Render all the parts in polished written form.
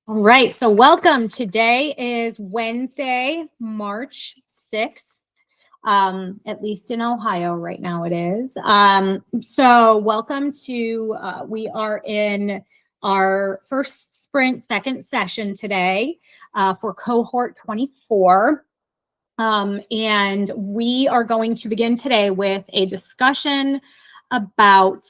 All right, so welcome. Today is Wednesday, March 6th. At least in Ohio right now it is. So welcome to, we are in our first sprint, second session today for cohort 24. And we are going to begin today with a discussion about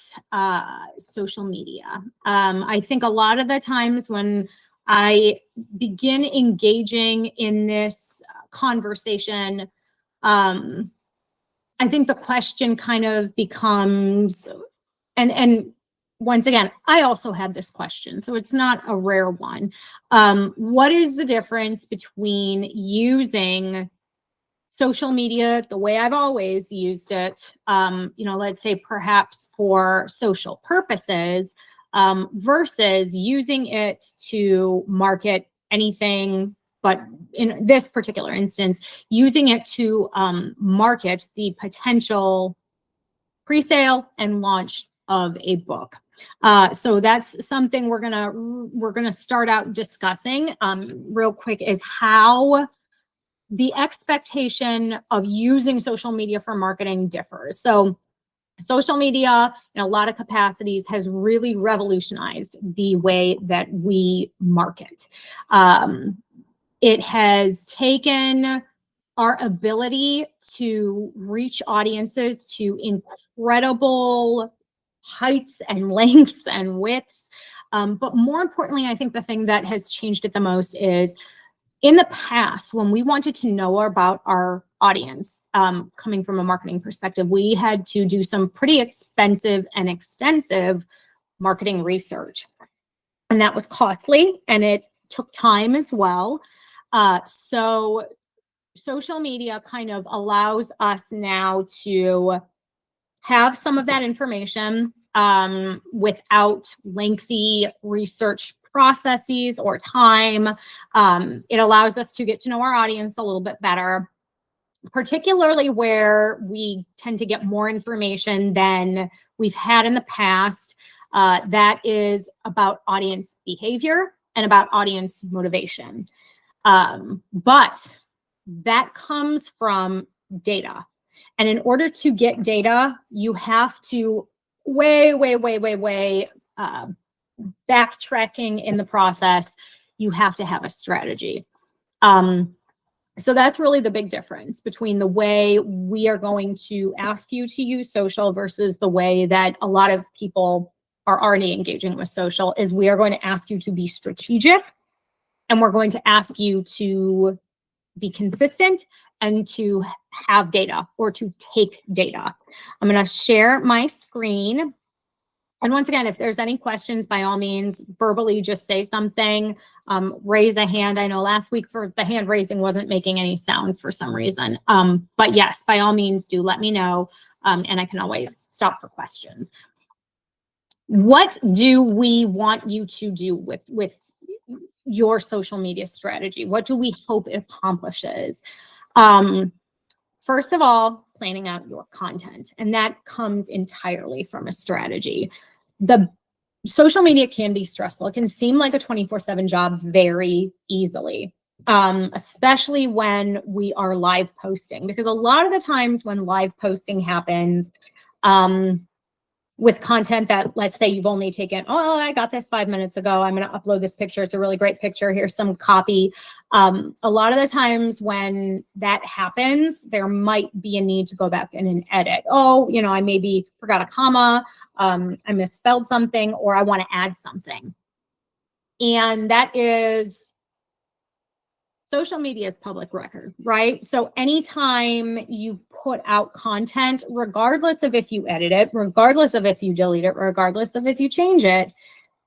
social media. I think a lot of the times when I begin engaging in this conversation, I think the question kind of becomes, and once again, I also had this question, so it's not a rare one. What is the difference between using social media the way I've always used it, let's say perhaps for social purposes, versus using it to market anything, but in this particular instance, using it to market the potential pre-sale and launch of a book. So that's something we're gonna start out discussing real quick, is how the expectation of using social media for marketing differs. So social media in a lot of capacities has really revolutionized the way that we market. It has taken our ability to reach audiences to incredible heights and lengths and widths. But more importantly, I think the thing that has changed it the most is, in the past, when we wanted to know about our audience, coming from a marketing perspective, we had to do some pretty expensive and extensive marketing research. And that was costly and it took time as well. So social media kind of allows us now to have some of that information without lengthy research processes or time. It allows us to get to know our audience a little bit better, particularly where we tend to get more information than we've had in the past. That is about audience behavior and about audience motivation. But that comes from data. And in order to get data, you have to backtracking in the process. You have to have a strategy. So that's really the big difference between the way we are going to ask you to use social versus the way that a lot of people are already engaging with social, is we are going to ask you to be strategic, and we're going to ask you to be consistent and to have data, or to take data. I'm going to share my screen. And once again, if there's any questions, by all means, verbally just say something, raise a hand. I know last week for the hand raising wasn't making any sound for some reason. But yes, by all means, do let me know, and I can always stop for questions. What do we want you to do with your social media strategy? What do we hope it accomplishes? First of all, planning out your content, and that comes entirely from a strategy. The social media can be stressful. It can seem like a 24/7 job very easily, especially when we are live posting, because a lot of the times when live posting happens, with content that, let's say you've only taken, oh, I got this 5 minutes ago, I'm going to upload this picture, it's a really great picture, here's some copy. A lot of the times when that happens, there might be a need to go back in and edit. Oh, I maybe forgot a comma, I misspelled something, or I want to add something. And that is, social media is public record, right? So anytime you put out content, regardless of if you edit it, regardless of if you delete it, regardless of if you change it,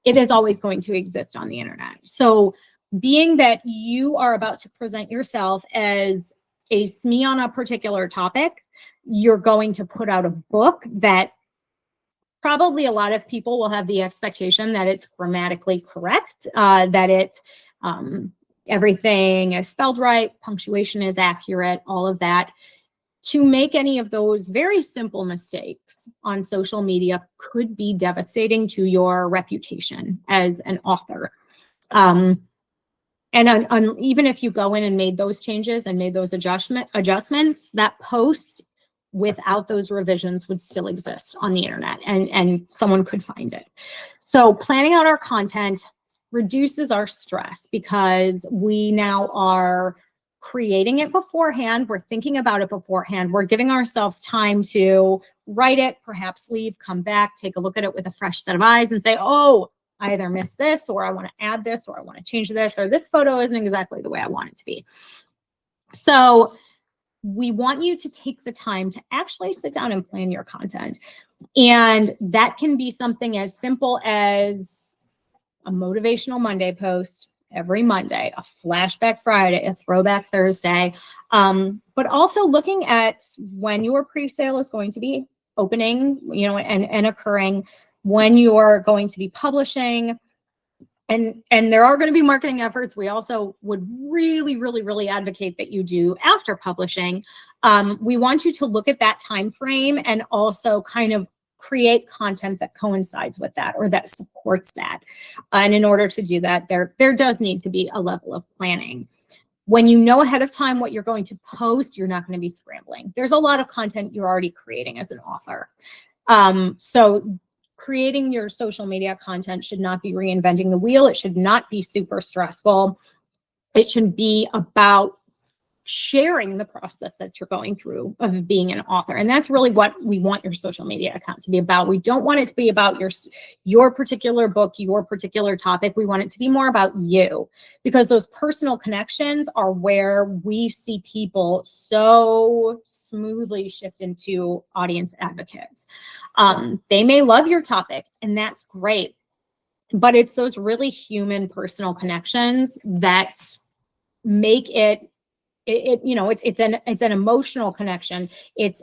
it is always going to exist on the internet. So being that you are about to present yourself as a SME on a particular topic, you're going to put out a book that probably a lot of people will have the expectation that it's grammatically correct, that it, everything is spelled right, punctuation is accurate, all of that. To make any of those very simple mistakes on social media could be devastating to your reputation as an author. And even if you go in and made those changes and made those adjustments, that post without those revisions would still exist on the internet, and someone could find it. So planning out our content reduces our stress because we now are creating it beforehand. We're thinking about it beforehand. We're giving ourselves time to write it, perhaps leave, come back, take a look at it with a fresh set of eyes and say, oh, I either missed this, or I want to add this, or I want to change this, or this photo isn't exactly the way I want it to be. So we want you to take the time to actually sit down and plan your content. And that can be something as simple as a motivational Monday post every Monday, a flashback Friday, a throwback Thursday, but also looking at when your pre-sale is going to be opening, and occurring, when you're going to be publishing. And there are going to be marketing efforts we also would really, really, really advocate that you do after publishing. We want you to look at that time frame and also kind of create content that coincides with that or that supports that. And in order to do that, there does need to be a level of planning. When you know ahead of time what you're going to post, you're not going to be scrambling. There's a lot of content you're already creating as an author. So creating your social media content should not be reinventing the wheel. It should not be super stressful. It should be about sharing the process that you're going through of being an author. And that's really what we want your social media account to be about. We don't want it to be about your particular book, your particular topic. We want it to be more about you, because those personal connections are where we see people so smoothly shift into audience advocates. They may love your topic, and that's great, but it's those really human personal connections that make it it's an emotional connection. It's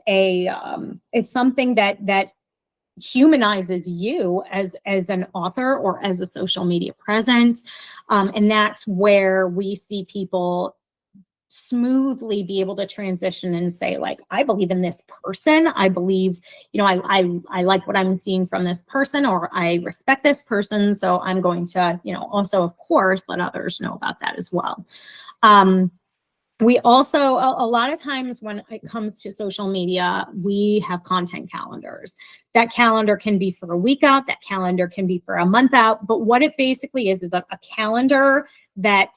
something that humanizes you as an author or as a social media presence. And that's where we see people smoothly be able to transition and say, like, I believe in this person. I believe, I like what I'm seeing from this person, or I respect this person. So I'm going to, also, of course, let others know about that as well. We also, a lot of times when it comes to social media, we have content calendars. That calendar can be for a week out, that calendar can be for a month out, but what it basically is a calendar that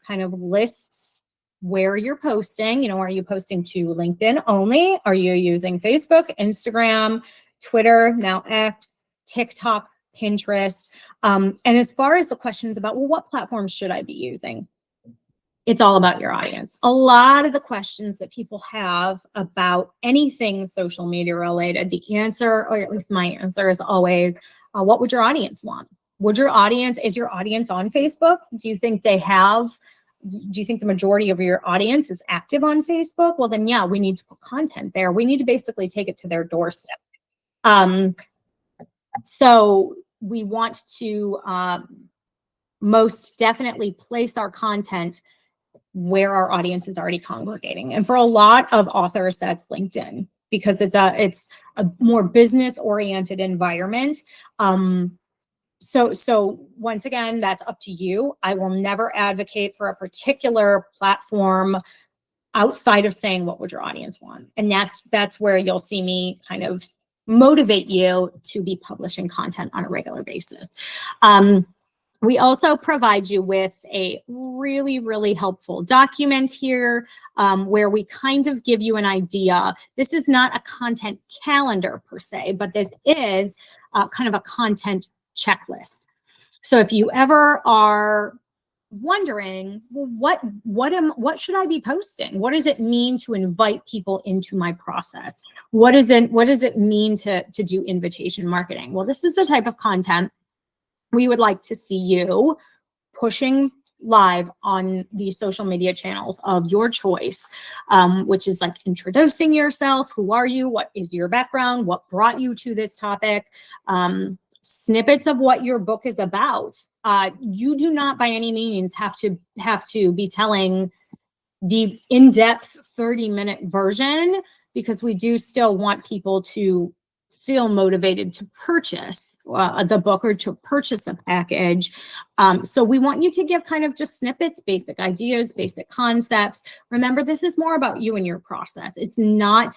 kind of lists where you're posting. Are you posting to LinkedIn only? Are you using Facebook, Instagram, Twitter, now X, TikTok, Pinterest? And as far as the questions about, well, what platforms should I be using? It's all about your audience. A lot of the questions that people have about anything social media related, the answer, or at least my answer, is always, what would your audience want? Is your audience on Facebook? Do you think the majority of your audience is active on Facebook? Well, then, yeah, we need to put content there. We need to basically take it to their doorstep. So we want to most definitely place our content where our audience is already congregating. And for a lot of authors, that's LinkedIn, because it's a more business-oriented environment. So once again, that's up to you. I will never advocate for a particular platform outside of saying, what would your audience want? And that's where you'll see me kind of motivate you to be publishing content on a regular basis. We also provide you with a really, really helpful document here where we kind of give you an idea. This is not a content calendar per se, but this is kind of a content checklist. So if you ever are wondering, well, what should I be posting? What does it mean to invite people into my process? What does it mean to do invitation marketing? Well, this is the type of content we would like to see you pushing live on the social media channels of your choice, which is like introducing yourself. Who are you? What is your background? What brought you to this topic? Snippets of what your book is about. You do not by any means have to be telling the in-depth 30-minute version, because we do still want people to feel motivated to purchase the book or to purchase a package. So we want you to give kind of just snippets, basic ideas, basic concepts. Remember, this is more about you and your process. It's not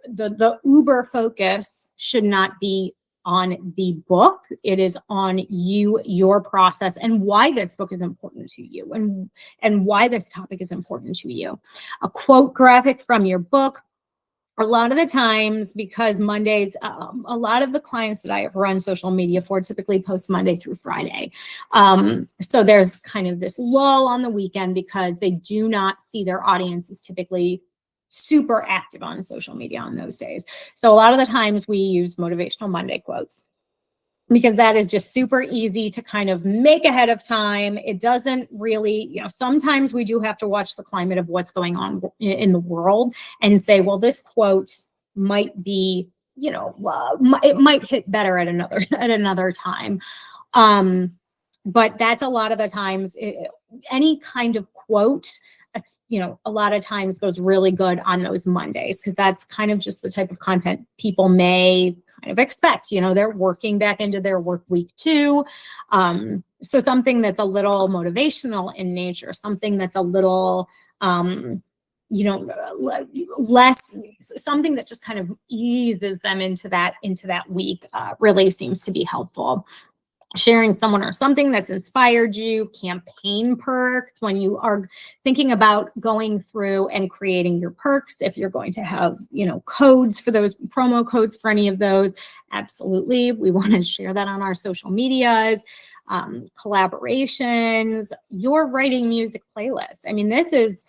the uber focus should not be on the book. It is on you, your process, and why this book is important to you, and why this topic is important to you. A quote graphic from your book. A lot of the times, because Mondays, a lot of the clients that I have run social media for typically post Monday through Friday. So there's kind of this lull on the weekend because they do not see their audiences typically super active on social media on those days. So a lot of the times we use motivational Monday quotes, because that is just super easy to kind of make ahead of time. It doesn't really, sometimes we do have to watch the climate of what's going on in the world and say, well, this quote might be, it might hit better at another time. But that's a lot of the times, any kind of quote, a lot of times goes really good on those Mondays, because that's kind of just the type of content people may kind of expect. They're working back into their work week too. So something that's a little motivational in nature, something that's a little, less, something that just kind of eases them into that week really seems to be helpful. Sharing someone or something that's inspired you, campaign perks, when you are thinking about going through and creating your perks, if you're going to have, codes for those, promo codes for any of those, absolutely. We want to share that on our social medias, collaborations, your writing music playlist. I mean, this is,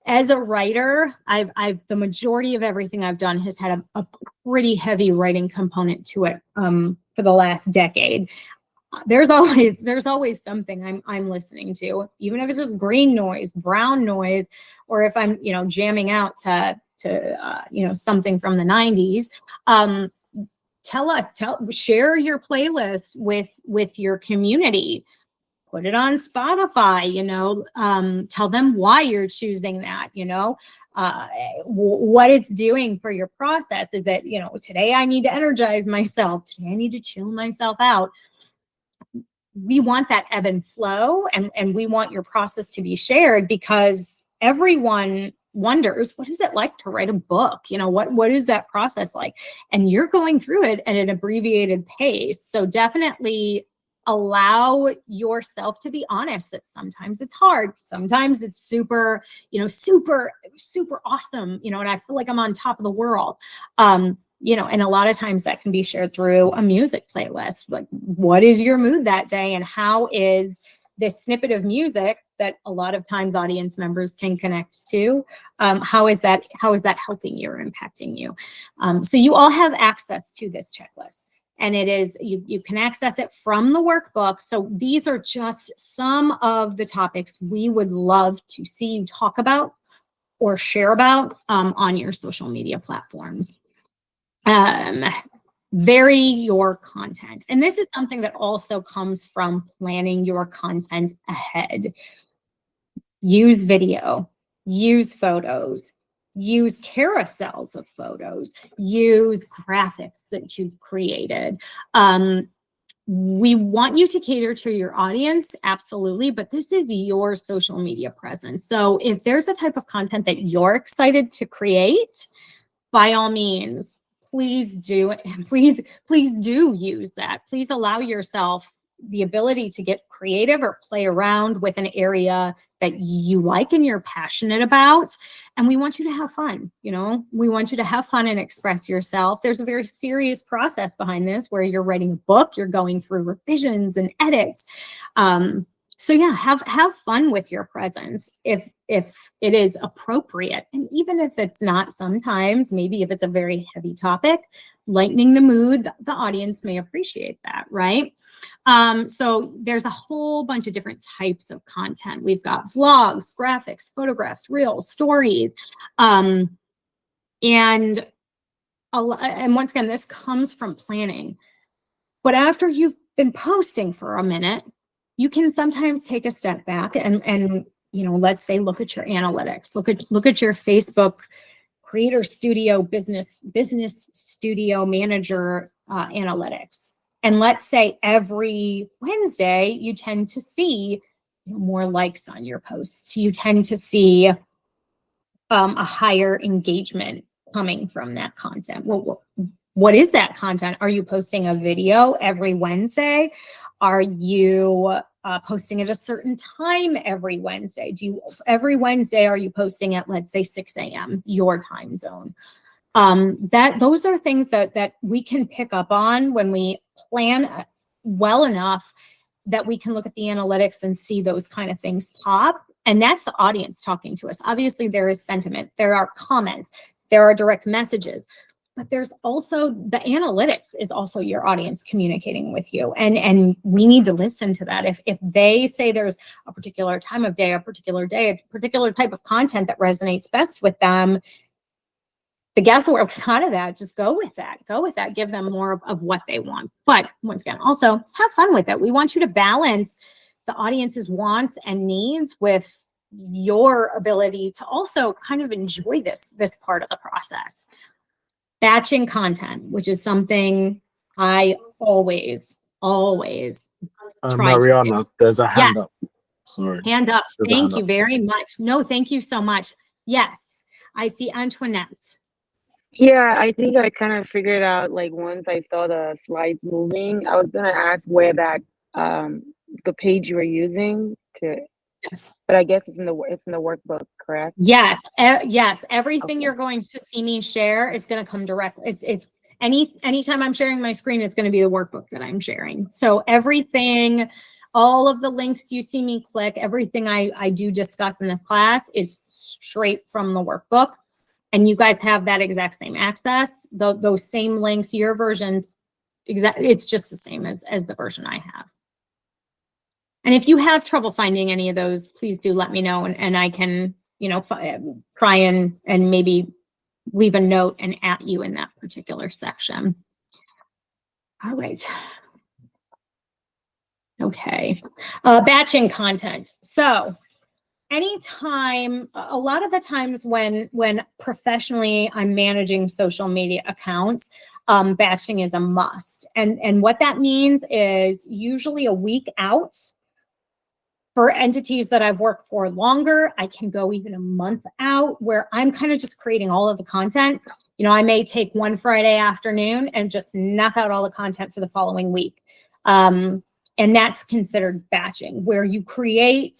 as a writer, I've the majority of everything I've done has had a pretty heavy writing component to it for the last decade. There's always something I'm listening to, even if it's just green noise, brown noise, or if I'm jamming out to something from the 90s. Share your playlist with your community. Put it on Spotify, tell them why you're choosing that, what it's doing for your process. Is that, today I need to energize myself. Today I need to chill myself out. We want that ebb and flow, and we want your process to be shared, because everyone wonders, what is it like to write a book? What is that process like? And you're going through it at an abbreviated pace. So definitely allow yourself to be honest that sometimes it's hard. Sometimes it's super awesome, and I feel like I'm on top of the world. And a lot of times that can be shared through a music playlist. Like, what is your mood that day? And how is this snippet of music that a lot of times audience members can connect to? How is that helping you or impacting you? So you all have access to this checklist. And it is, you can access it from the workbook. So these are just some of the topics we would love to see you talk about or share about on your social media platforms. Vary your content. And this is something that also comes from planning your content ahead. Use video, use photos, use carousels of photos, use graphics that you've created. We want you to cater to your audience, absolutely, but this is your social media presence. So if there's a type of content that you're excited to create, by all means, please do it. Please do use that. Please allow yourself the ability to get creative or play around with an area that you like and you're passionate about. And we want you to have fun. We want you to have fun and express yourself. There's a very serious process behind this where you're writing a book, you're going through revisions and edits. So yeah, have fun with your presence if it is appropriate. And even if it's not, sometimes, maybe if it's a very heavy topic, lightening the mood, the audience may appreciate that, right? So there's a whole bunch of different types of content. We've got vlogs, graphics, photographs, reels, stories. And once again, this comes from planning. But after you've been posting for a minute, you can sometimes take a step back and let's say look at your analytics, look at your Facebook Creator Studio Business Studio Manager analytics. And let's say every Wednesday, you tend to see more likes on your posts. You tend to see a higher engagement coming from that content. Well, what is that content? Are you posting a video every Wednesday? Are you posting at a certain time every Wednesday? Every Wednesday, are you posting at, let's say, 6 a.m., your time zone? Those are things that we can pick up on when we plan well enough that we can look at the analytics and see those kind of things pop. And that's the audience talking to us. Obviously, there is sentiment, there are comments, there are direct messages, but there's also the analytics is also your audience communicating with you. And we need to listen to that. If they say there's a particular time of day, a particular type of content that resonates best with them, the guesswork's out of that. Just go with that. Give them more of what they want. But once again, also have fun with it. We want you to balance the audience's wants and needs with your ability to also kind of enjoy this part of the process. Batching content, which is something I always try Mariana, to do. there's a hand up. Sorry. Hand up. There's Thank you very much. No, thank you so much. Yes, I see Antoinette. Yeah, I think I kind of figured out, like, once I saw the slides moving, I was gonna ask where that the page you were using to, Yes. but I guess it's in the workbook, correct? Yes. Yes. Everything Okay. you're going to see me share is going to come directly. It's anytime I'm sharing my screen, it's going to be the workbook that I'm sharing. So everything, all of the links you see me click, everything I do discuss in this class is straight from the workbook. And you guys have that exact same access. Those same links, your versions, it's just the same as the version I have. And if you have trouble finding any of those, please do let me know, and I can, try and maybe leave a note and at you in that particular section. All right. Okay. Batching content. So anytime, a lot of the times when professionally I'm managing social media accounts, batching is a must. And what that means is usually a week out. For entities that I've worked for longer, I can go even a month out where I'm kind of just creating all of the content. I may take one Friday afternoon and just knock out all the content for the following week. And that's considered batching, where you create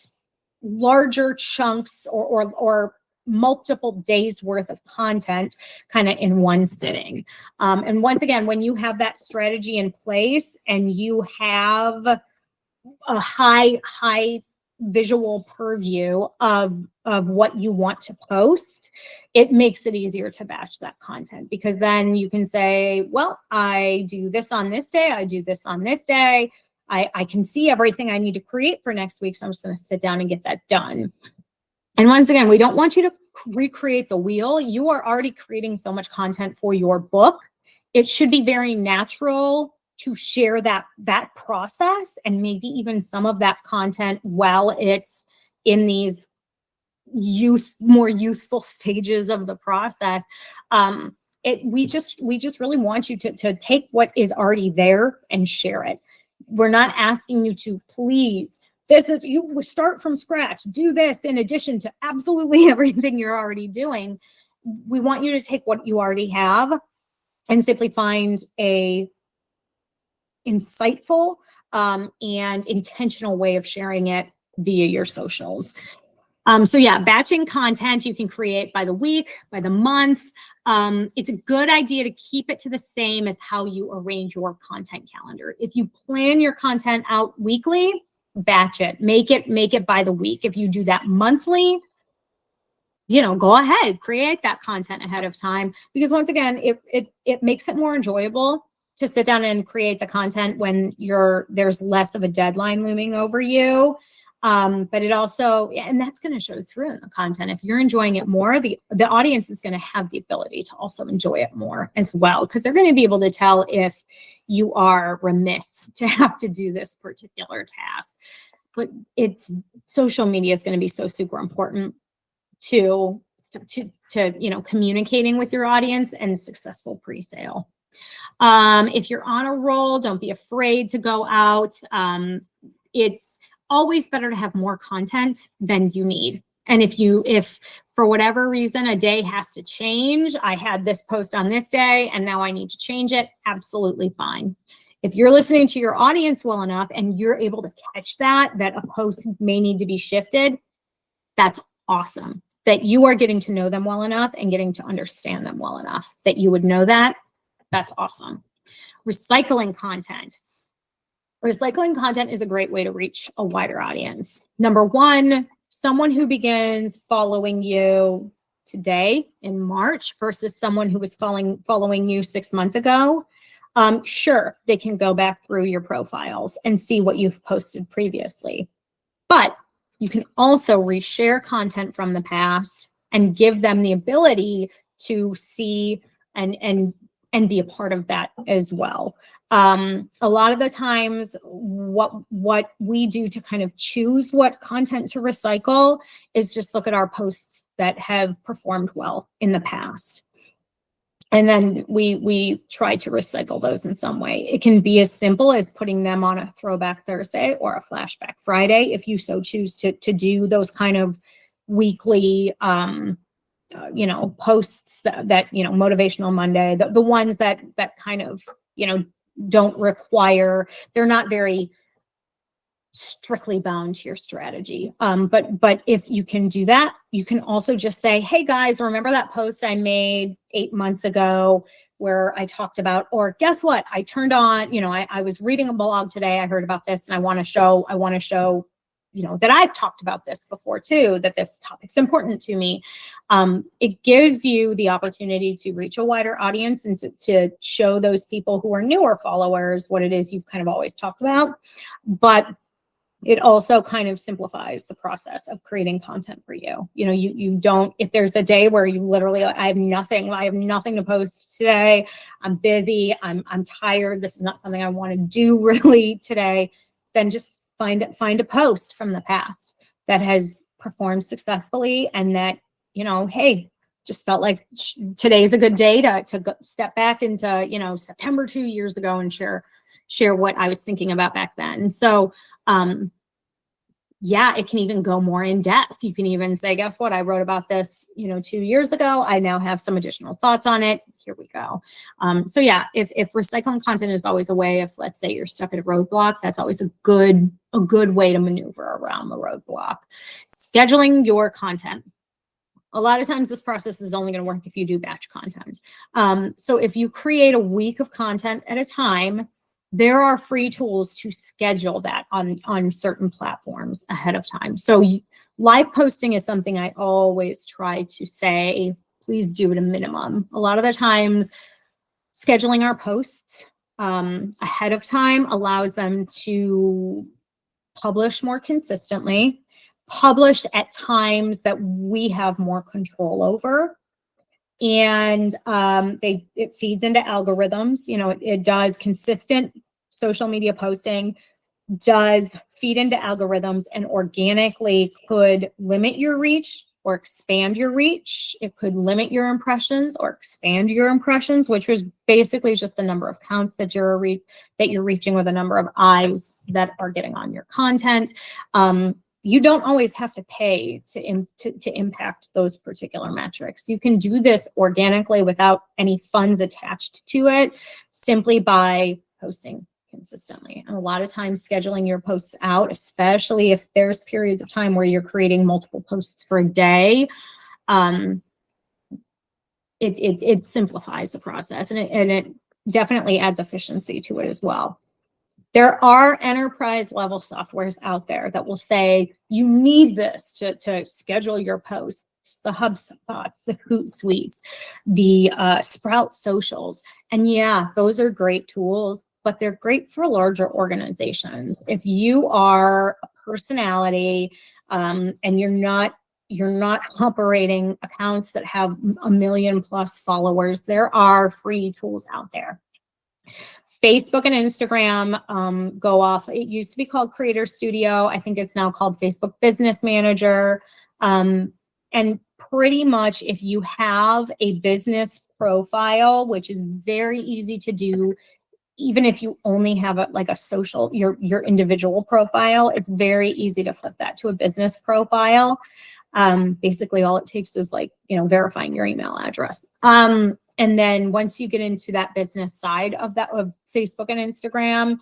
larger chunks or multiple days worth of content kind of in one sitting. And once again, when you have that strategy in place and you have a high visual purview of what you want to post, it makes it easier to batch that content, because then you can say, well, I do this on this day, I do this on this day. I can see everything I need to create for next week, so I'm just going to sit down and get that done. And once again, we don't want you to recreate the wheel. You are already creating so much content for your book. It should be very natural to share that process and maybe even some of that content while it's in these more youthful stages of the process. We just really want you to take what is already there and share it. We're not asking you to please, you start from scratch, do this in addition to absolutely everything you're already doing. We want you to take what you already have and simply find a insightful and intentional way of sharing it via your socials. So yeah, batching content you can create by the week, by the month. It's a good idea to keep it to the same as how you arrange your content calendar. If you plan your content out weekly, batch it, make it by the week. If you do that monthly, go ahead, create that content ahead of time, because once again, it makes it more enjoyable to sit down and create the content when there's less of a deadline looming over you. But it also, and that's going to show through in the content. If you're enjoying it more, the audience is going to have the ability to also enjoy it more as well, because they're going to be able to tell if you are remiss to have to do this particular task. But social media is going to be so super important to communicating with your audience and successful pre-sale. If you're on a roll, don't be afraid to go out. It's always better to have more content than you need. And if for whatever reason a day has to change, I had this post on this day and now I need to change it, absolutely fine. If you're listening to your audience well enough and you're able to catch that a post may need to be shifted, that's awesome. That you are getting to know them well enough and getting to understand them well enough that you would know that. That's awesome. Recycling content. Recycling content is a great way to reach a wider audience. Number one, someone who begins following you today in March versus someone who was following you 6 months ago. Sure, they can go back through your profiles and see what you've posted previously. But you can also reshare content from the past and give them the ability to see and be a part of that as well. A lot of the times what we do to kind of choose what content to recycle is just look at our posts that have performed well in the past. And then we try to recycle those in some way. It can be as simple as putting them on a Throwback Thursday or a Flashback Friday, if you so choose to do those kind of weekly posts that Motivational Monday, the ones that kind of, don't require, they're not very strictly bound to your strategy. But if you can do that, you can also just say, hey guys, remember that post I made 8 months ago where I talked about, or guess what? I turned on, I was reading a blog today. I heard about this and I want to show, that I've talked about this before too, that this topic's important to me. It gives you the opportunity to reach a wider audience and to show those people who are newer followers what it is you've kind of always talked about. But it also kind of simplifies the process of creating content for you. You don't, if there's a day where you literally, I have nothing to post today. I'm busy. I'm tired. This is not something I want to do really today. Then just find a post from the past that has performed successfully and that, hey, just felt like today's a good day to go step back into, September 2 years ago and share what I was thinking about back then. So, yeah, it can even go more in depth. You can even say, guess what? I wrote about this, 2 years ago. I now have some additional thoughts on it. Here we go. So yeah, if recycling content is always a way, if let's say you're stuck at a roadblock, that's always a good way to maneuver around the roadblock. Scheduling your content. A lot of times this process is only going to work if you do batch content. So if you create a week of content at a time, there are free tools to schedule that on certain platforms ahead of time. So live posting is something I always try to say, please do at a minimum. A lot of the times, scheduling our posts ahead of time allows them to publish more consistently, publish at times that we have more control over. And it feeds into algorithms. It does consistent social media posting does feed into algorithms and organically could limit your reach or expand your reach. It could limit your impressions or expand your impressions, which was basically just the number of counts that you're reaching or the number of eyes that are getting on your content. You don't always have to pay to impact those particular metrics. You can do this organically without any funds attached to it, simply by posting consistently. And a lot of times scheduling your posts out, especially if there's periods of time where you're creating multiple posts for a day, it simplifies the process and it definitely adds efficiency to it as well. There are enterprise level softwares out there that will say you need this to schedule your posts, the HubSpots, the Hootsuites, the Sprout Socials. And yeah, those are great tools, but they're great for larger organizations. If you are a personality and you're not operating accounts that have 1 million plus followers, there are free tools out there. Facebook and Instagram go off. It used to be called Creator Studio. I think it's now called Facebook Business Manager. And pretty much if you have a business profile, which is very easy to do, even if you only have like a social, your individual profile, it's very easy to flip that to a business profile. Basically all it takes is like, verifying your email address. And then once you get into that business side of Facebook and Instagram,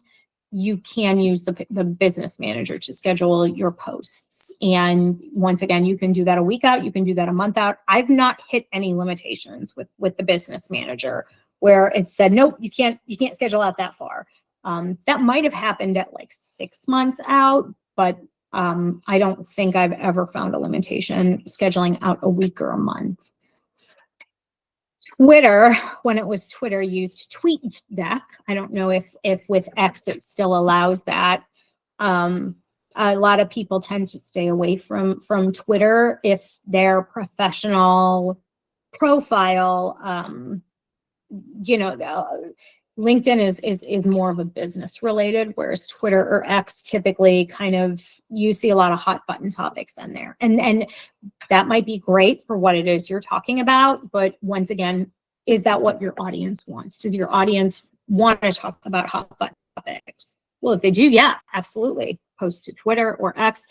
you can use the business manager to schedule your posts. And once again, you can do that a week out, you can do that a month out. I've not hit any limitations with the business manager where it said, nope, you can't schedule out that far. That might have happened at like 6 months out, but I don't think I've ever found a limitation scheduling out a week or a month. Twitter, when it was Twitter, used TweetDeck. I don't know if with X it still allows that. A lot of people tend to stay away from Twitter if their professional profile, LinkedIn is more of a business related, whereas Twitter or X typically kind of, you see a lot of hot button topics in there. And that might be great for what it is you're talking about. But once again, is that what your audience wants? Does your audience want to talk about hot button topics? Well, if they do, yeah, absolutely. Post to Twitter or X.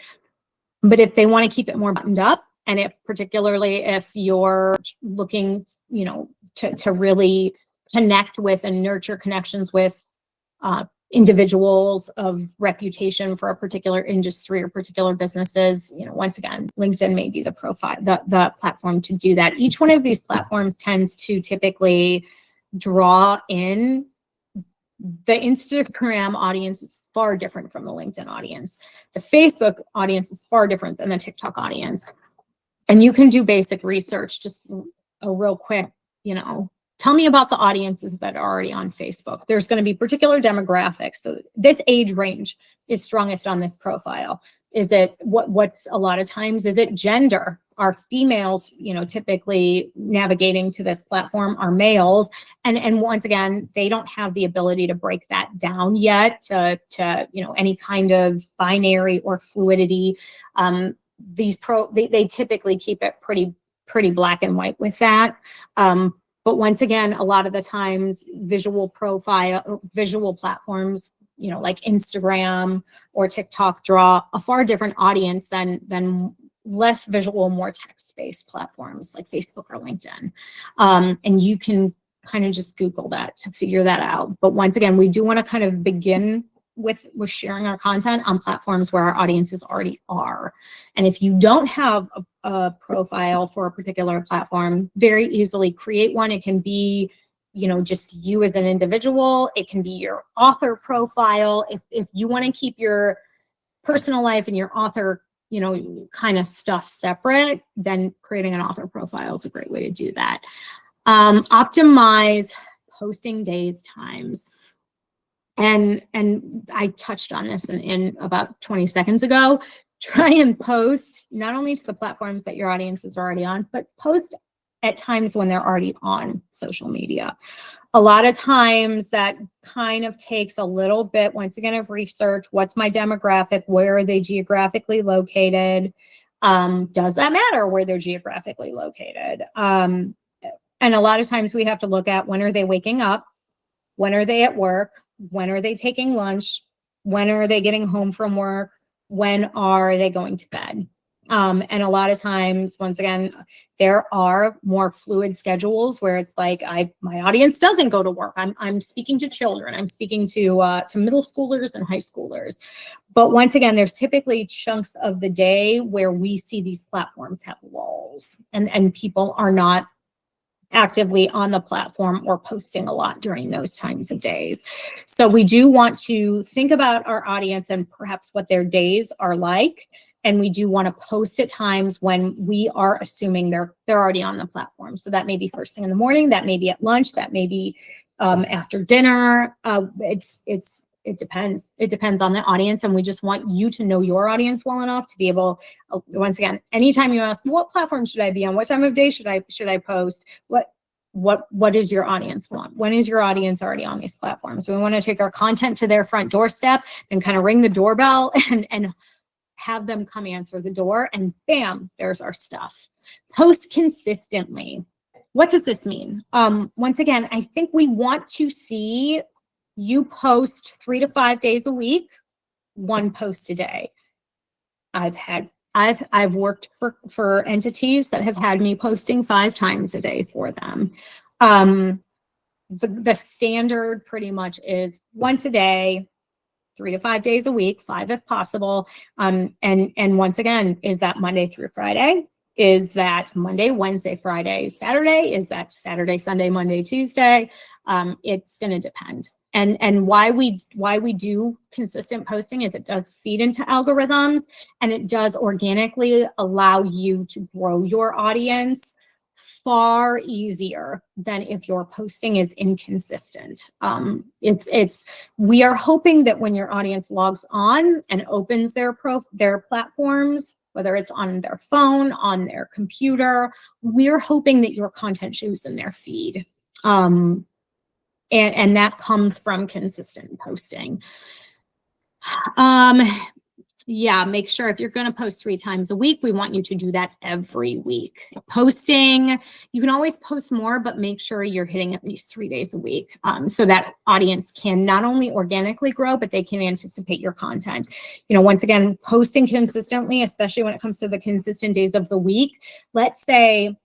But if they want to keep it more buttoned up, and particularly if you're looking, to really connect with and nurture connections with individuals of reputation for a particular industry or particular businesses, once again, LinkedIn may be the platform to do that. Each one of these platforms tends to typically draw in. The Instagram audience is far different from the LinkedIn audience. The Facebook audience is far different than the TikTok audience. And you can do basic research, just a real quick, tell me about the audiences that are already on Facebook. There's going to be particular demographics. So this age range is strongest on this profile. Is it what's a lot of times, is it gender? Are females, typically navigating to this platform are males. And once again, they don't have the ability to break that down yet to any kind of binary or fluidity. They typically keep it pretty black and white with that. But once again, a lot of the times visual platforms, like Instagram or TikTok draw a far different audience than less visual, more text-based platforms like Facebook or LinkedIn. And you can kind of just Google that to figure that out. But once again, we do want to kind of begin with sharing our content on platforms where our audiences already are. And if you don't have a profile for a particular platform, very easily create one. It can be, just you as an individual. It can be your author profile. If you want to keep your personal life and your author, kind of stuff separate, then creating an author profile is a great way to do that. Optimize posting days, times. And I touched on this in about 20 seconds ago. Try and post not only to the platforms that your audience is already on, but post at times when they're already on social media. A lot of times that kind of takes a little bit, once again, of research. What's my demographic? Where are they geographically located? Does that matter where they're geographically located? And a lot of times we have to look at, when are they waking up? When are they at work? When are they taking lunch? When are they getting home from work? When are they going to bed? And a lot of times, once again, there are more fluid schedules where it's like, my audience doesn't go to work. I'm speaking to children. I'm speaking to middle schoolers and high schoolers. But once again, there's typically chunks of the day where we see these platforms have lulls, and people are not actively on the platform or posting a lot during those times of days. So we do want to think about our audience and perhaps what their days are like. And we do want to post at times when we are assuming they're already on the platform. So that may be first thing in the morning, that may be at lunch, that may be after dinner. It depends. It depends on the audience, and we just want you to know your audience well enough to be able. Once again, anytime you ask, what platform should I be on? What time of day should I post? What does your audience want? When is your audience already on these platforms? We want to take our content to their front doorstep and kind of ring the doorbell and have them come answer the door, and bam, there's our stuff. Post consistently. What does this mean? Once again, I think we want to see you post 3 to 5 days a week, 1 post a day. I've worked for entities that have had me posting 5 times a day for them. The standard pretty much is once a day, 3 to 5 days a week, 5 if possible. And once again, is that Monday through Friday? Is that Monday, Wednesday, Friday, Saturday? Is that Saturday, Sunday, Monday, Tuesday? It's going to depend. And why we do consistent posting is it does feed into algorithms, and it does organically allow you to grow your audience far easier than if your posting is inconsistent. We are hoping that when your audience logs on and opens their platforms, whether it's on their phone, on their computer, we're hoping that your content shows in their feed. And that comes from consistent posting. Yeah, make sure if you're going to post 3 times a week, we want you to do that every week. Posting, you can always post more, but make sure you're hitting at least 3 days a week, so that audience can not only organically grow, but they can anticipate your content. Once again, posting consistently, especially when it comes to the consistent days of the week. Let's say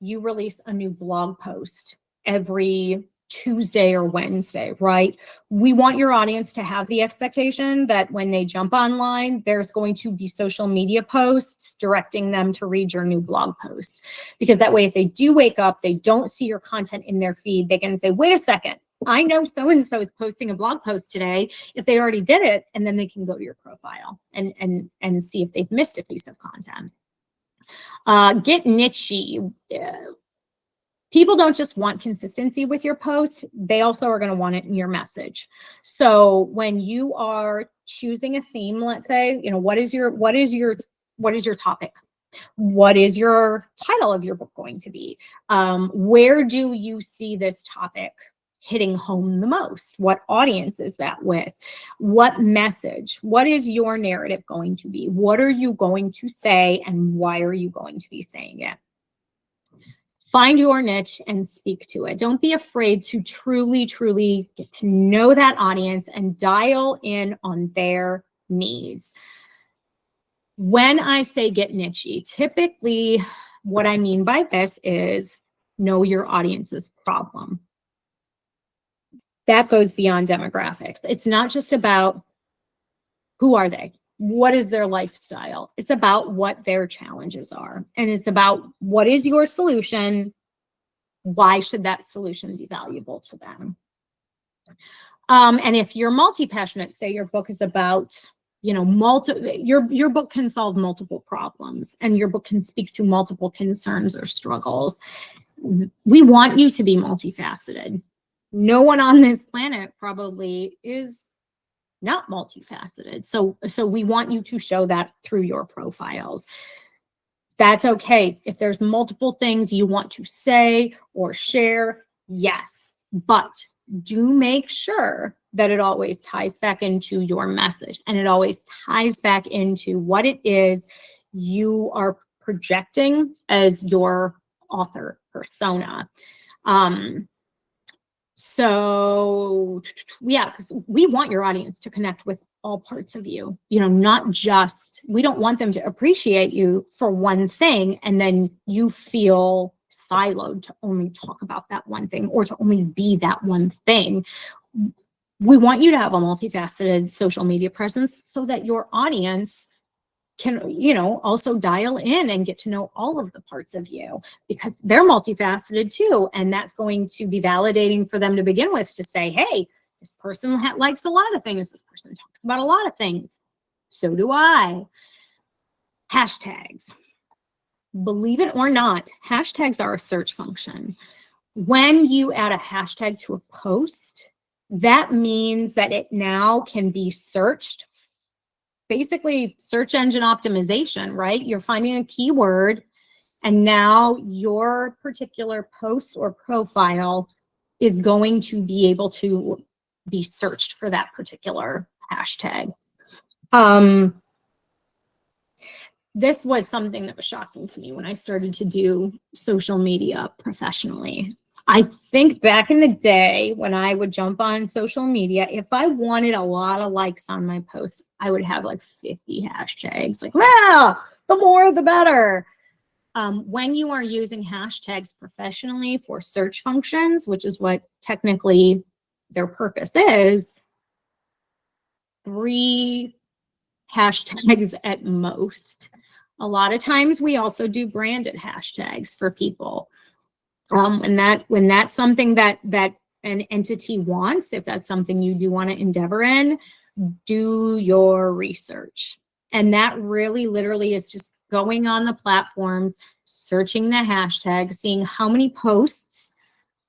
you release a new blog post every Tuesday or Wednesday, right? We want your audience to have the expectation that when they jump online, there's going to be social media posts directing them to read your new blog post. Because that way, if they do wake up, they don't see your content in their feed, they can say, wait a second, I know so-and-so is posting a blog post today, if they already did it, and then they can go to your profile and see if they've missed a piece of content. Get nichey. People don't just want consistency with your post, they also are going to want it in your message. So when you are choosing a theme, let's say, what is your topic? What is your title of your book going to be? Where do you see this topic hitting home the most? What audience is that with? What message? What is your narrative going to be? What are you going to say, and why are you going to be saying it? Find your niche and speak to it. Don't be afraid to truly, truly get to know that audience and dial in on their needs. When I say get nichey, typically what I mean by this is know your audience's problem. That goes beyond demographics. It's not just about who are they? What is their lifestyle? It's about what their challenges are. And it's about what is your solution? Why should that solution be valuable to them? And if you're multi-passionate, say your book is about, your book can solve multiple problems, and your book can speak to multiple concerns or struggles. We want you to be multifaceted. No one on this planet probably is not multifaceted. So we want you to show that through your profiles. That's okay. If there's multiple things you want to say or share, yes, but do make sure that it always ties back into your message, and it always ties back into what it is you are projecting as your author persona. So yeah, because we want your audience to connect with all parts of you, not just, we don't want them to appreciate you for one thing and then you feel siloed to only talk about that one thing or to only be that one thing. We want you to have a multifaceted social media presence so that your audience can, also dial in and get to know all of the parts of you, because they're multifaceted too. And that's going to be validating for them to begin with, to say, hey, this person likes a lot of things. This person talks about a lot of things. So do I. Hashtags. Believe it or not, hashtags are a search function. When you add a hashtag to a post, that means that it now can be searched. Basically, search engine optimization, right? You're finding a keyword, and now your particular post or profile is going to be able to be searched for that particular hashtag. this was something that was shocking to me when I started to do social media professionally. I think back in the day when I would jump on social media, if I wanted a lot of likes on my post, I would have like 50 hashtags. Like, wow, the more the better. When you are using hashtags professionally for search functions, which is what technically their purpose is, 3 hashtags at most. A lot of times we also do branded hashtags for people. When that's something that an entity wants, if that's something you do want to endeavor in, do your research. And that really literally is just going on the platforms, searching the hashtag, seeing how many posts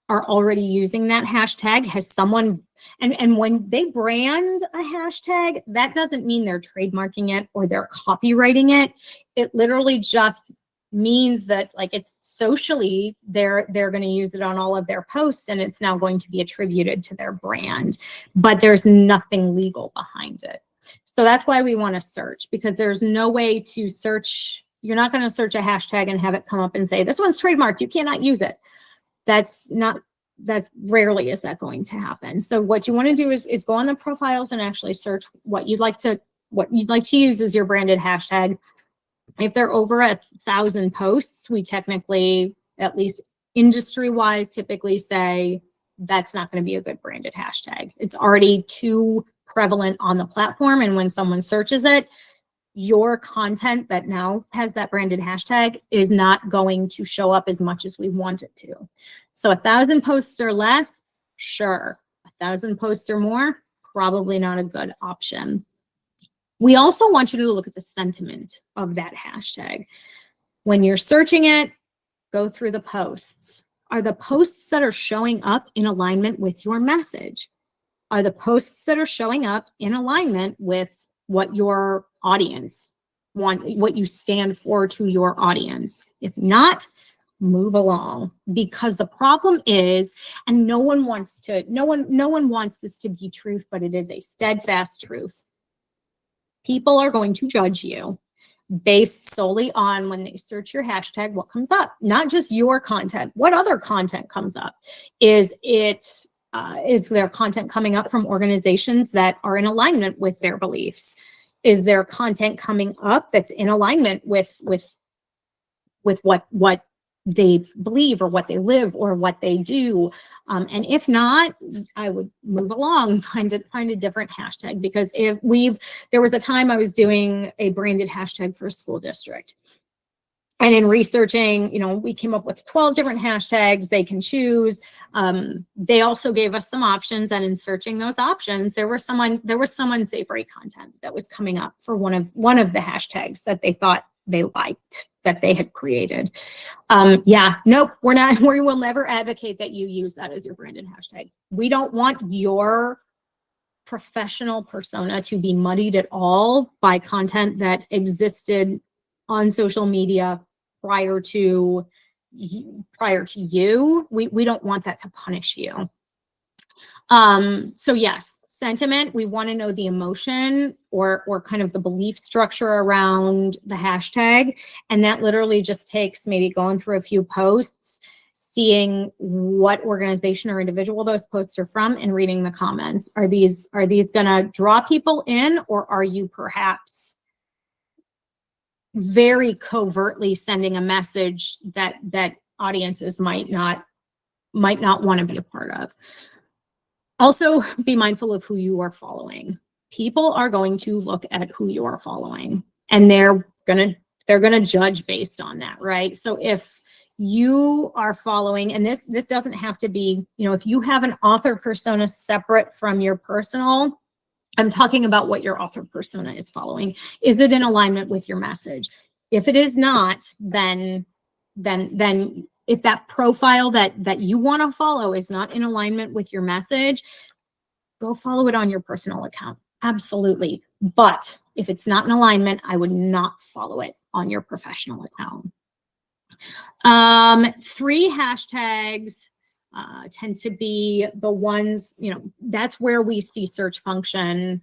are already using that hashtag. Has someone, and when they brand a hashtag, that doesn't mean they're trademarking it or they're copywriting it. It literally just means that, like, it's socially they're going to use it on all of their posts, and it's now going to be attributed to their brand, but there's nothing legal behind it. So that's why we want to search, because there's no way to search. You're not going to search a hashtag and have it come up and say, this one's trademarked, you cannot use it. That's rarely is that going to happen. So what you want to do is go on the profiles and actually search what you'd like to use as your branded hashtag. If they're over 1,000 posts, we technically, at least industry-wise, typically say that's not going to be a good branded hashtag. It's already too prevalent on the platform, and when someone searches it, your content that now has that branded hashtag is not going to show up as much as we want it to. So 1,000 posts or less, sure. 1,000 posts or more, probably not a good option. We also want you to look at the sentiment of that hashtag. When you're searching it, go through the posts. Are the posts that are showing up in alignment with your message? Are the posts that are showing up in alignment with what your audience want, what you stand for to your audience? If not, move along, because the problem is, and no one wants this to be truth, but it is a steadfast truth. People are going to judge you based solely on, when they search your hashtag, what comes up, not just your content, what other content comes up. Is their content coming up from organizations that are in alignment with their beliefs? Is their content coming up that's in alignment with what they believe or what they live or what they do? And if not, I would move along, find a different hashtag, because there was a time I was doing a branded hashtag for a school district. And in researching, we came up with 12 different hashtags they can choose. They also gave us some options, and in searching those options, there was some unsavory content that was coming up for one of the hashtags that they thought they liked, that they had created. Nope, we will never advocate that you use that as your branded hashtag. We don't want your professional persona to be muddied at all by content that existed on social media prior to you. We don't want that to punish you. So yes, sentiment, we want to know the emotion or kind of the belief structure around the hashtag. And that literally just takes maybe going through a few posts, seeing what organization or individual those posts are from, and reading the comments. Are these going to draw people in, or are you perhaps very covertly sending a message that audiences might not want to be a part of? Also, be mindful of who you are following. People are going to look at who you are following, and they're gonna judge based on that, right? So if you are following, and this doesn't have to be, if you have an author persona separate from your personal, I'm talking about what your author persona is following. Is it in alignment with your message? If it is not, then if that profile that you want to follow is not in alignment with your message, go follow it on your personal account. Absolutely. But if it's not in alignment, I would not follow it on your professional account. 3 hashtags tend to be the ones, that's where we see search function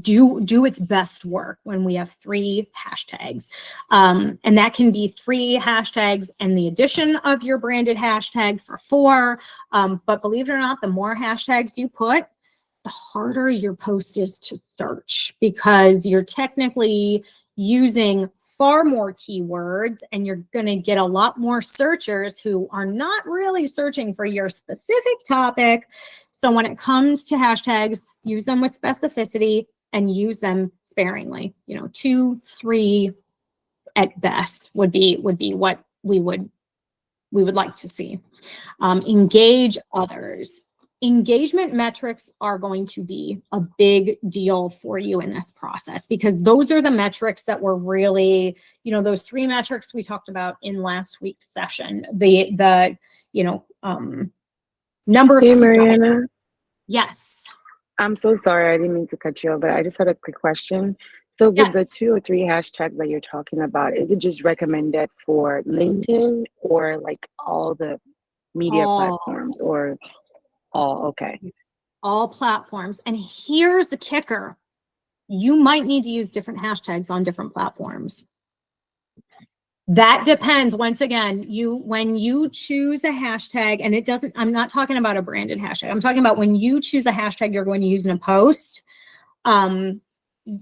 do its best work when we have 3 hashtags. And that can be 3 hashtags and the addition of your branded hashtag for 4. But believe it or not, the more hashtags you put, the harder your post is to search, because you're technically using far more keywords, and you're going to get a lot more searchers who are not really searching for your specific topic. So when it comes to hashtags, use them with specificity and use them sparingly. 2, 3 at best would be what we would like to see. Engage others. Engagement metrics are going to be a big deal for you in this process, because those are the metrics that were really, those 3 metrics we talked about in last week's session. The number of Hey, Mariana. Yes. I'm so sorry. I didn't mean to cut you off, but I just had a quick question. So with the Yes. 2 or 3 hashtags that you're talking about, is it just recommended for LinkedIn or like all the media platforms, or all? Okay. All platforms. And here's the kicker. You might need to use different hashtags on different platforms. That depends. Once again, when you choose a hashtag, and I'm not talking about a branded hashtag. I'm talking about when you choose a hashtag you're going to use in a post,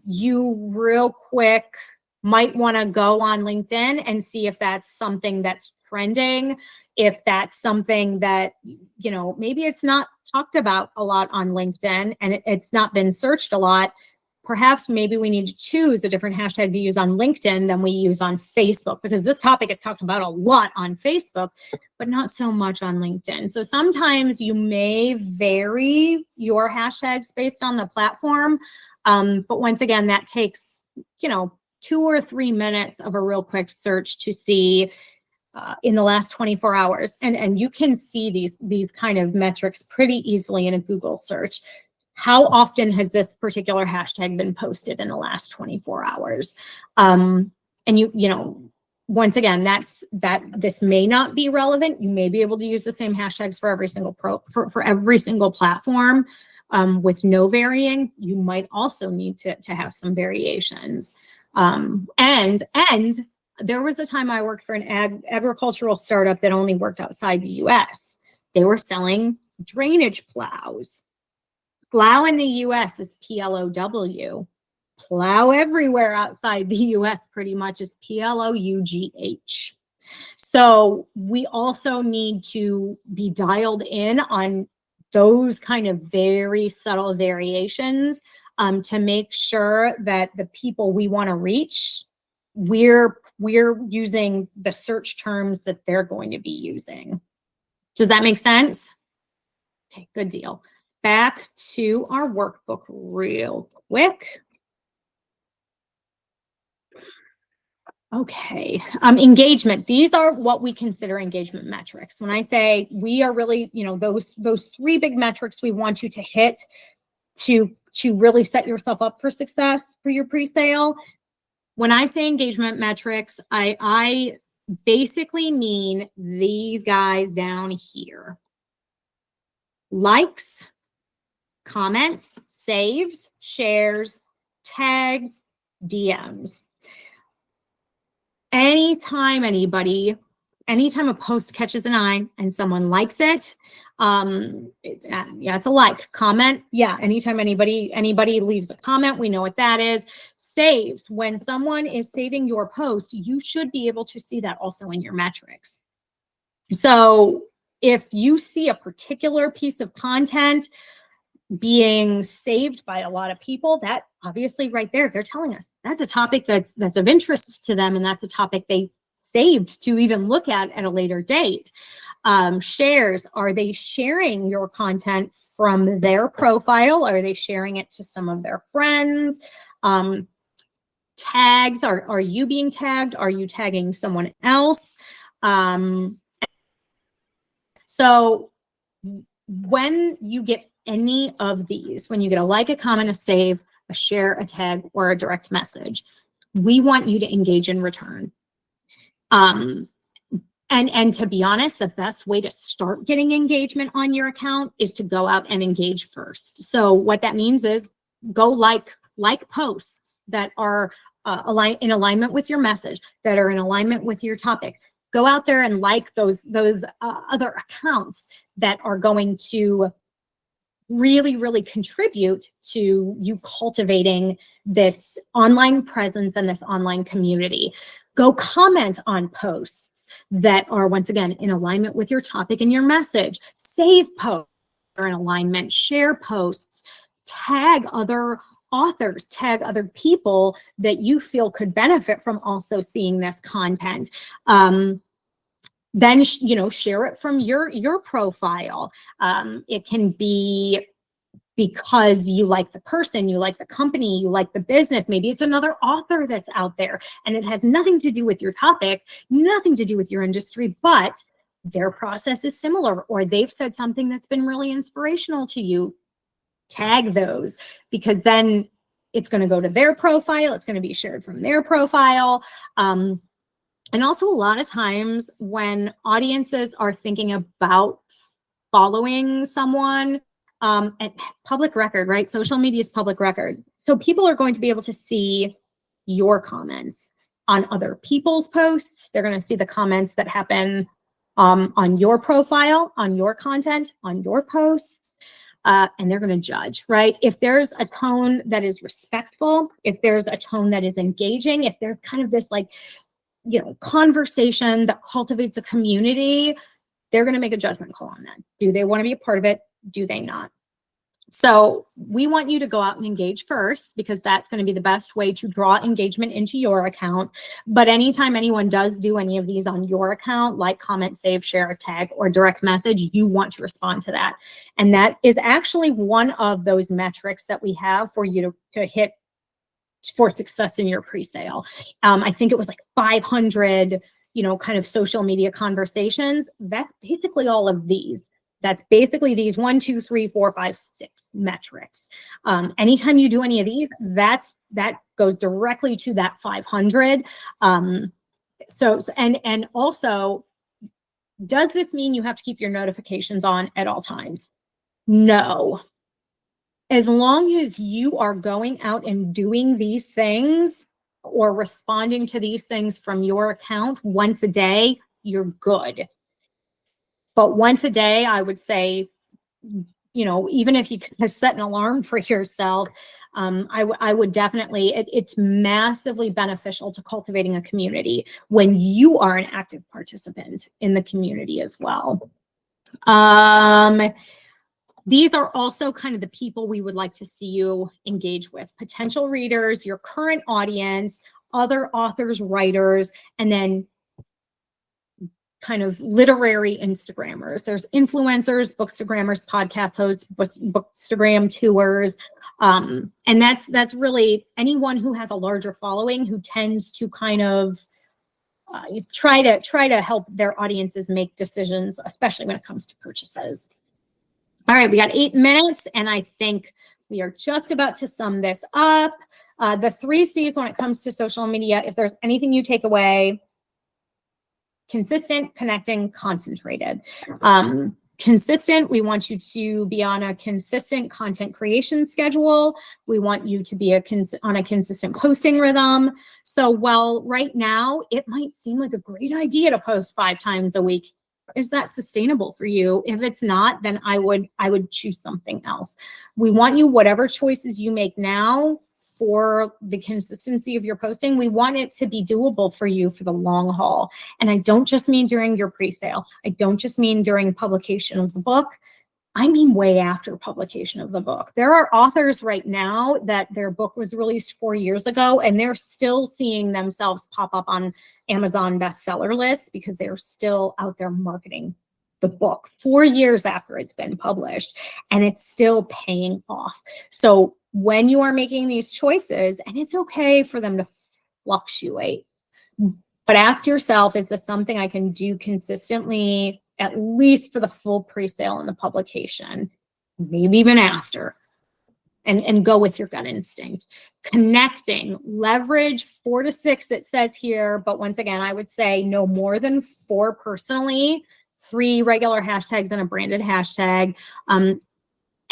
you real quick might want to go on LinkedIn and see if that's something that's trending, if that's something that, maybe it's not talked about a lot on LinkedIn and it's not been searched a lot. Perhaps maybe we need to choose a different hashtag to use on LinkedIn than we use on Facebook, because this topic is talked about a lot on Facebook, but not so much on LinkedIn. So sometimes you may vary your hashtags based on the platform. But once again, that takes, 2 or 3 minutes of a real quick search to see in the last 24 hours. And you can see these kind of metrics pretty easily in a Google search. How often has this particular hashtag been posted in the last 24 hours? And once again, this may not be relevant. You may be able to use the same hashtags for every single for every single platform with no varying. You might also need to have some variations. And there was a time I worked for an agricultural startup that only worked outside the US. They were selling drainage plows. Plow in the US is PLOW. Plow everywhere outside the US pretty much is PLOUGH. So we also need to be dialed in on those kind of very subtle variations to make sure that the people we want to reach, we're using the search terms that they're going to be using. Does that make sense? Okay, good deal. Back to our workbook real quick. Okay, engagement. These are what we consider engagement metrics. When I say we are really, those 3 big metrics we want you to hit to really set yourself up for success for your pre-sale. When I say engagement metrics, I basically mean these guys down here. Likes, comments, saves, shares, tags, DMs. Anytime a post catches an eye and someone likes it, it's a like. Comment, anytime anybody leaves a comment, we know what that is. Saves, when someone is saving your post, you should be able to see that also in your metrics. So if you see a particular piece of content being saved by a lot of people, that obviously right there, they're telling us that's a topic that's of interest to them, and that's a topic they saved to even look at a later date. Shares, are they sharing your content from their profile? Are they sharing it to some of their friends? Tags, are you being tagged? Are you tagging someone else? So when you get any of these, when you get a like, a comment, a save, a share, a tag, or a direct message, we want you to engage in return. And to be honest, the best way to start getting engagement on your account is to go out and engage first. So what that means is go like like posts that are in alignment with your message, that are in alignment with your topic. Go out there and like those other accounts that are going to really, really contribute to you cultivating this online presence and this online community. Go comment on posts that are, once again, in alignment with your topic and your message. Save posts that are in alignment, share posts, tag other authors, tag other people that you feel could benefit from also seeing this content. Then, share it from your profile. It can be because you like the person, you like the company, you like the business. Maybe it's another author that's out there and it has nothing to do with your topic, nothing to do with your industry, but their process is similar, or they've said something that's been really inspirational to you. Tag those, because then it's going to go to their profile. It's going to be shared from their profile. And also, a lot of times when audiences are thinking about following someone, at public record, right? Social media is public record. So people are going to be able to see your comments on other people's posts. They're going to see the comments that happen on your profile, on your content, on your posts, and they're going to judge, right? If there's a tone that is respectful, if there's a tone that is engaging, if there's kind of this conversation that cultivates a community, they're going to make a judgment call on that. Do they want to be a part of it? Do they not? So we want you to go out and engage first, because that's going to be the best way to draw engagement into your account. But anytime anyone does do any of these on your account, like comment, save, share, tag, or direct message, you want to respond to that. And that is actually one of those metrics that we have for you to hit for success in your pre-sale. I think it was like 500, kind of social media conversations. That's basically all of these. That's basically these 1, 2, 3, 4, 5, 6 metrics. Anytime you do any of these, that goes directly to that 500. And also, does this mean you have to keep your notifications on at all times? No. As long as you are going out and doing these things or responding to these things from your account once a day, you're good. But once a day, I would say, even if you can set an alarm for yourself, I would definitely, it's massively beneficial to cultivating a community when you are an active participant in the community as well. These are also kind of the people we would like to see you engage with: potential readers, your current audience, other authors, writers, and then kind of literary Instagrammers. There's influencers, bookstagrammers, podcast hosts, bookstagram tours. And that's really anyone who has a larger following, who tends to kind of try to help their audiences make decisions, especially when it comes to purchases. All right, we got 8 minutes, and I think we are just about to sum this up. The 3 C's when it comes to social media, if there's anything you take away: consistent, connecting, concentrated. Consistent, we want you to be on a consistent content creation schedule. We want you to be on a consistent posting rhythm. So while right now it might seem like a great idea to post 5 times a week, is that sustainable for you? If it's not, then I would choose something else. We want you, whatever choices you make now for the consistency of your posting, we want it to be doable for you for the long haul. And I don't just mean during your pre-sale. I don't just mean during publication of the book. I mean way after publication of the book. There are authors right now that their book was released 4 years ago, and they're still seeing themselves pop up on Amazon bestseller lists because they're still out there marketing the book 4 years after it's been published, and it's still paying off. So when you are making these choices, and it's okay for them to fluctuate, but ask yourself, is this something I can do consistently, at least for the full pre-sale and the publication, maybe even after, and go with your gut instinct. Connecting, leverage 4 to 6, it says here, but once again, I would say no more than 4 personally, 3 regular hashtags and a branded hashtag.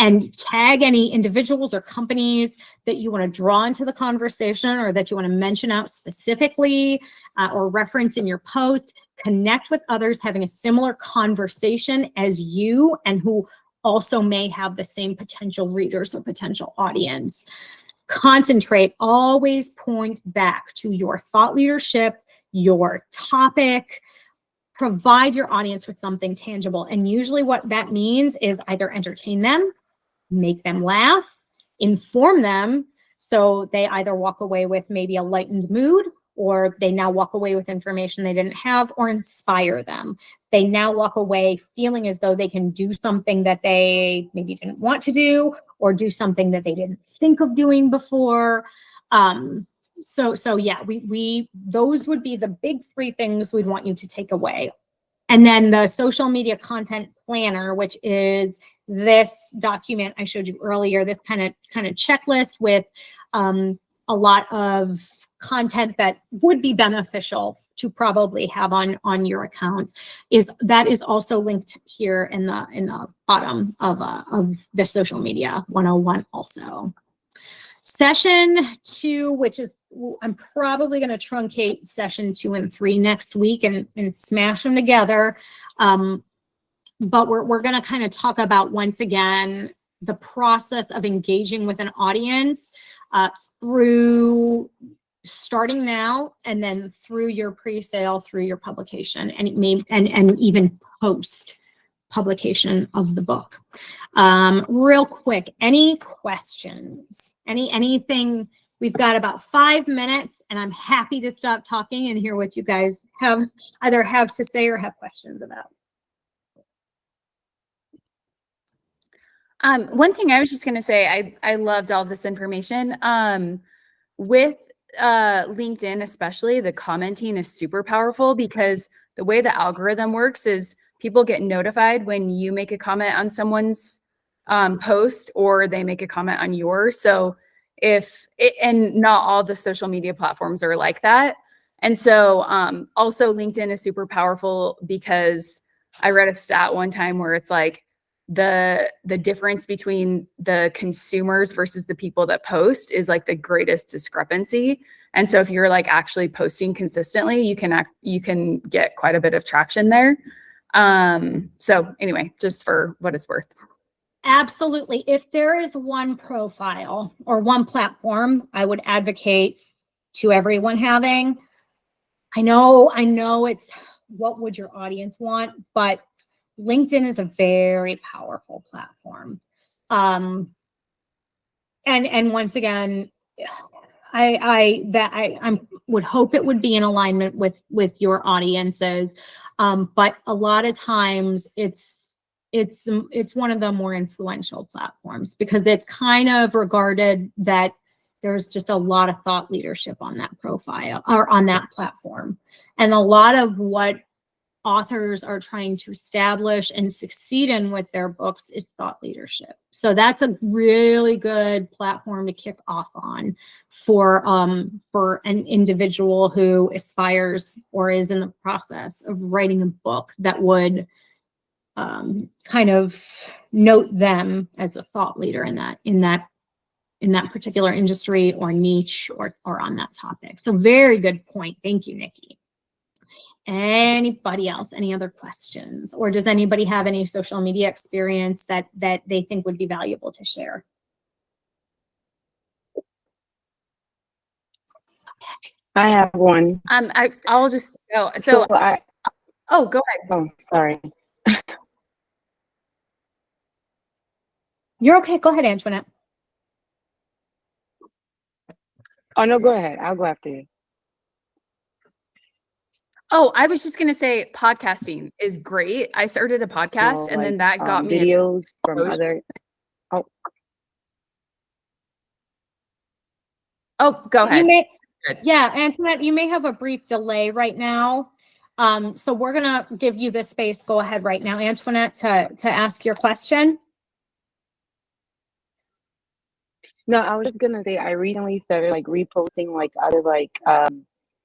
and tag any individuals or companies that you want to draw into the conversation or that you want to mention out specifically or reference in your post. Connect with others having a similar conversation as you and who also may have the same potential readers or potential audience. Concentrate, always point back to your thought leadership, your topic. Provide your audience with something tangible. And usually what that means is either entertain them, make them laugh, inform them, so they either walk away with maybe a lightened mood, or they now walk away with information they didn't have, or inspire them. They now walk away feeling as though they can do something that they maybe didn't want to do, or do something that they didn't think of doing before. So yeah, we those would be the big three things we'd want you to take away. And then the social media content planner, which is this document I showed you earlier, this kind of checklist with a lot of content that would be beneficial to probably have on your accounts, is also linked here in the bottom of the social media 101 also. Session 2, which is, I'm probably going to truncate session 2 and 3 next week and smash them together. But we're going to kind of talk about, once again, the process of engaging with an audience through starting now and then through your pre-sale, through your publication, and it may and even post publication of the book. Real quick, any questions? Anything? We've got about 5 minutes, and I'm happy to stop talking and hear what you guys either have to say or have questions about. One thing I was just going to say, I loved all this information. With LinkedIn, especially, the commenting is super powerful, because the way the algorithm works is people get notified when you make a comment on someone's post, or they make a comment on yours. So and not all the social media platforms are like that. And so also LinkedIn is super powerful, because I read a stat one time where it's like the difference between the consumers versus the people that post is like the greatest discrepancy. And so if you're like actually posting consistently, you can get quite a bit of traction there. So anyway, just for what it's worth. Absolutely. If there is one profile or one platform I would advocate to everyone having, I know it's what would your audience want, but LinkedIn is a very powerful platform. And once again, I would hope it would be in alignment with your audiences. But a lot of times it's one of the more influential platforms, because it's kind of regarded that there's just a lot of thought leadership on that profile or on that platform. And a lot of what authors are trying to establish and succeed in with their books is thought leadership. So that's a really good platform to kick off on for an individual who aspires or is in the process of writing a book that would kind of note them as a thought leader in that particular industry or niche or on that topic. So very good point. Thank you, Nikki. Anybody else? Any other questions? Or does anybody have any social media experience that they think would be valuable to share? I have one. I'll just go. Go ahead. Oh, sorry. You're okay. Go ahead, Antoinette. Oh, no, go ahead. I'll go after you. Oh, I was just going to say podcasting is great. I started a podcast, and then that got me videos from other. Oh, go ahead. Yeah, Antoinette, you may have a brief delay right now. So we're going to give you the space. Go ahead right now, Antoinette, to ask your question. No, I was just going to say, I recently started like reposting like other like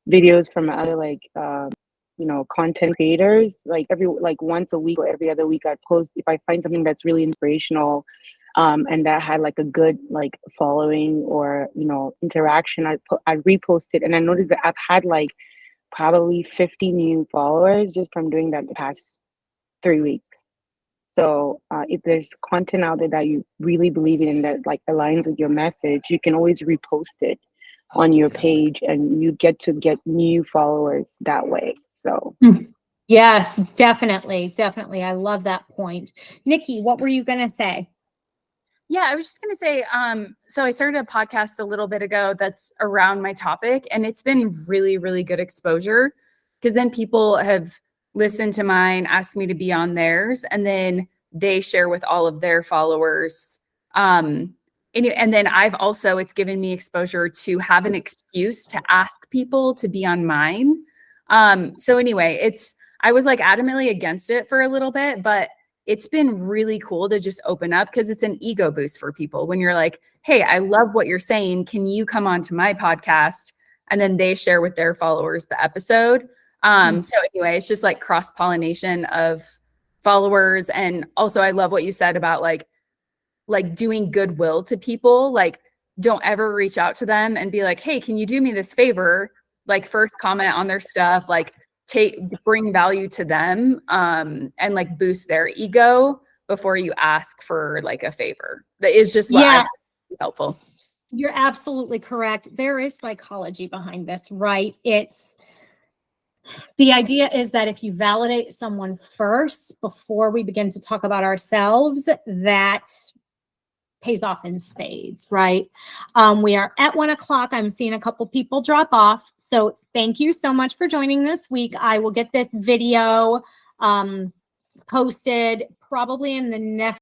videos from other like content creators, like once a week or every other week I post. If I find something that's really inspirational, and that had like a good like following or interaction, I reposted, and I noticed the app had like probably 50 new followers just from doing that the past 3 weeks. So if there's content out there that you really believe in and that like aligns with your message, you can always repost it on your page, and you get to get new followers that way. So Yes, definitely. Definitely. I love that point. Nikki, what were you going to say? Yeah, I was just gonna say, so I started a podcast a little bit ago that's around my topic, and it's been really, really good exposure because then people have listened to mine, asked me to be on theirs, and then they share with all of their followers. And then it's given me exposure to have an excuse to ask people to be on mine. So anyway, I was like adamantly against it for a little bit, but it's been really cool to just open up because it's an ego boost for people when you're like, hey, I love what you're saying. Can you come on to my podcast? And then they share with their followers the episode. So anyway, it's just like cross-pollination of followers. And also I love what you said about like doing goodwill to people. Like, don't ever reach out to them and be like, hey, can you do me this favor? Like, first comment on their stuff, like bring value to them, and like boost their ego before you ask for like a favor. That is just what I think is helpful. You're absolutely correct. There is psychology behind this, right? The idea is that if you validate someone first before we begin to talk about ourselves, that pays off in spades, right? We are at 1 o'clock. I'm seeing a couple people drop off. So thank you so much for joining this week. I will get this video posted probably in the next